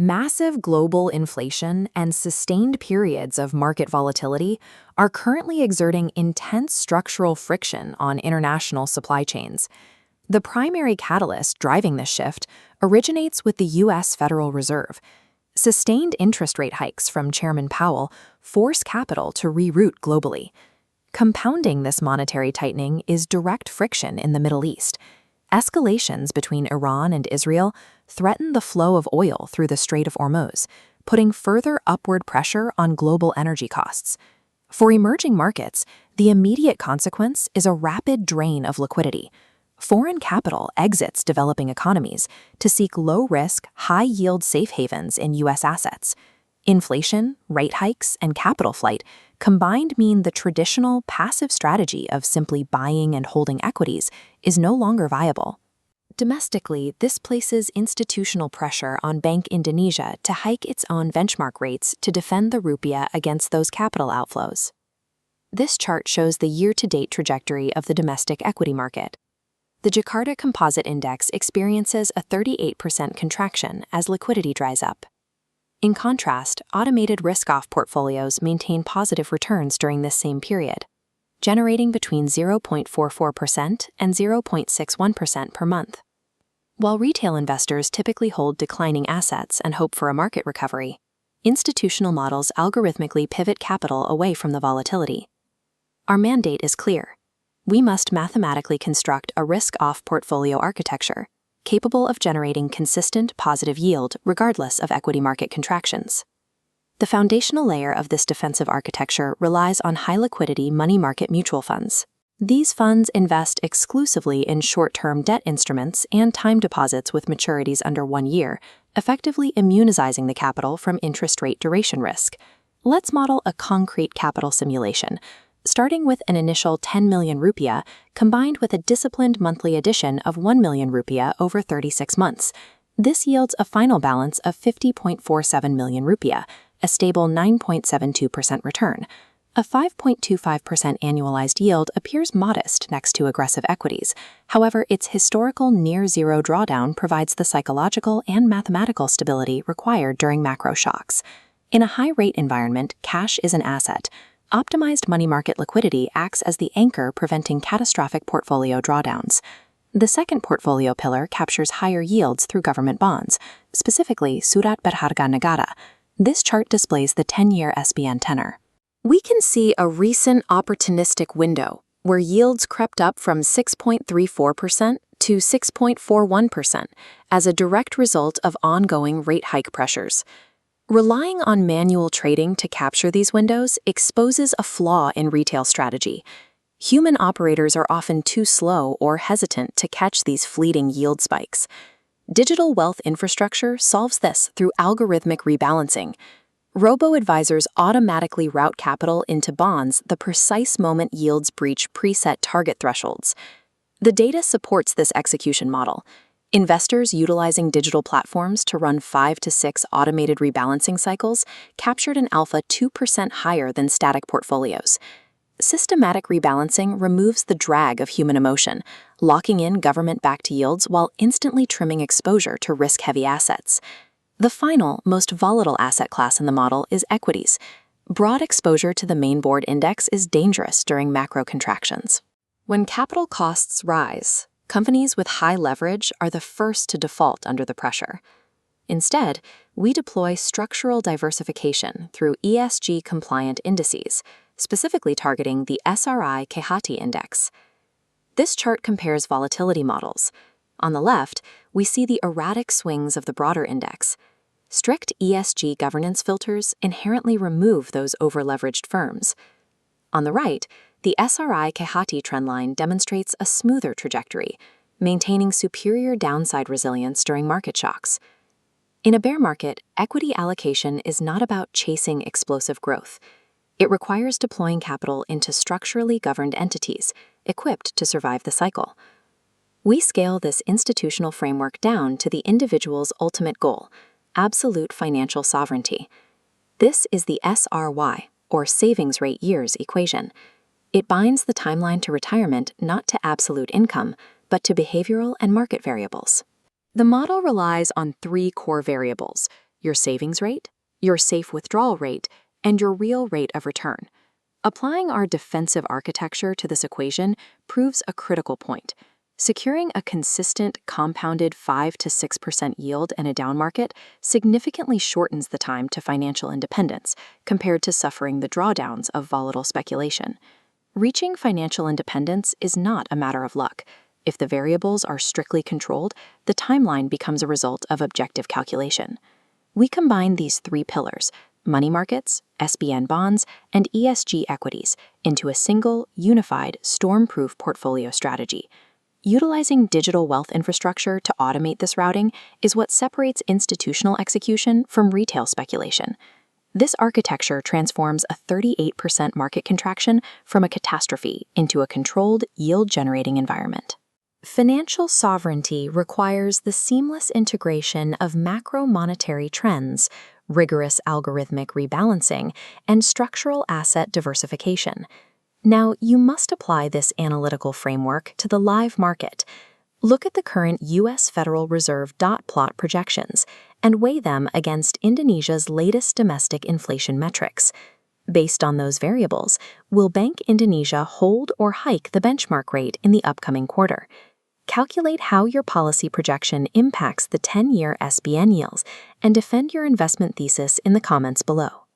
Massive global inflation and sustained periods of market volatility are currently exerting intense structural friction on international supply chains. The primary catalyst driving this shift originates with the U.S. Federal Reserve. Sustained interest rate hikes from Chairman Powell force capital to reroute globally. Compounding this monetary tightening is direct friction in the Middle East. Escalations between Iran and Israel threaten the flow of oil through the Strait of Hormuz, putting further upward pressure on global energy costs. For emerging markets, the immediate consequence is a rapid drain of liquidity. Foreign capital exits developing economies to seek low-risk, high-yield safe havens in U.S. assets. Inflation, rate hikes, and capital flight combined mean the traditional passive strategy of simply buying and holding equities is no longer viable. Domestically, this places institutional pressure on Bank Indonesia to hike its own benchmark rates to defend the rupiah against those capital outflows. This chart shows the year-to-date trajectory of the domestic equity market. The Jakarta Composite Index experiences a 38% contraction as liquidity dries up. In contrast, automated risk-off portfolios maintain positive returns during this same period, generating between 0.44% and 0.61% per month. While retail investors typically hold declining assets and hope for a market recovery, institutional models algorithmically pivot capital away from the volatility. Our mandate is clear. We must mathematically construct a risk-off portfolio architecture capable of generating consistent positive yield regardless of equity market contractions. The foundational layer of this defensive architecture relies on high-liquidity money market mutual funds. These funds invest exclusively in short-term debt instruments and time deposits with maturities under 1 year, effectively immunizing the capital from interest rate duration risk. Let's model a concrete capital simulation, starting with an initial 10 million rupiah combined with a disciplined monthly addition of 1 million rupiah over 36 months. This yields a final balance of 50.47 million rupiah, a stable 9.72% return. A 5.25% annualized yield appears modest next to aggressive equities. However, its historical near-zero drawdown provides the psychological and mathematical stability required during macro shocks. In a high-rate environment, cash is an asset. Optimized money market liquidity acts as the anchor preventing catastrophic portfolio drawdowns. The second portfolio pillar captures higher yields through government bonds, specifically Surat Berharga Negara. This chart displays the 10-year SBN tenor. We can see a recent opportunistic window where yields crept up from 6.34% to 6.41% as a direct result of ongoing rate hike pressures. Relying on manual trading to capture these windows exposes a flaw in retail strategy. Human operators are often too slow or hesitant to catch these fleeting yield spikes. Digital wealth infrastructure solves this through algorithmic rebalancing. Robo-advisors automatically route capital into bonds the precise moment yields breach preset target thresholds. The data supports this execution model. Investors utilizing digital platforms to run 5 to 6 automated rebalancing cycles captured an alpha 2% higher than static portfolios. Systematic rebalancing removes the drag of human emotion, locking in government-backed yields while instantly trimming exposure to risk-heavy assets. The final, most volatile asset class in the model is equities. Broad exposure to the main board index is dangerous during macro contractions. When capital costs rise, companies with high leverage are the first to default under the pressure. Instead, we deploy structural diversification through ESG-compliant indices, specifically targeting the SRI Kehati Index. This chart compares volatility models. On the left, we see the erratic swings of the broader index. Strict ESG governance filters inherently remove those over-leveraged firms. On the right, the SRI Kehati trendline demonstrates a smoother trajectory, maintaining superior downside resilience during market shocks. In a bear market, equity allocation is not about chasing explosive growth. It requires deploying capital into structurally governed entities, equipped to survive the cycle. We scale this institutional framework down to the individual's ultimate goal, absolute financial sovereignty. This is the SRY, or savings rate years equation. It binds the timeline to retirement not to absolute income, but to behavioral and market variables. The model relies on 3 core variables: your savings rate, your safe withdrawal rate, and your real rate of return. Applying our defensive architecture to this equation proves a critical point. Securing a consistent, compounded 5 to 6% yield in a down market significantly shortens the time to financial independence compared to suffering the drawdowns of volatile speculation. Reaching financial independence is not a matter of luck. If the variables are strictly controlled, the timeline becomes a result of objective calculation. We combine these three pillars, money markets, SBN bonds, and ESG equities, into a single, unified, storm-proof portfolio strategy. Utilizing digital wealth infrastructure to automate this routing is what separates institutional execution from retail speculation. This architecture transforms a 38% market contraction from a catastrophe into a controlled, yield-generating environment. Financial sovereignty requires the seamless integration of macro-monetary trends, rigorous algorithmic rebalancing, and structural asset diversification. Now, you must apply this analytical framework to the live market. Look at the current U.S. Federal Reserve dot plot projections and weigh them against Indonesia's latest domestic inflation metrics. Based on those variables, will Bank Indonesia hold or hike the benchmark rate in the upcoming quarter? Calculate how your policy projection impacts the 10-year SBN yields and defend your investment thesis in the comments below.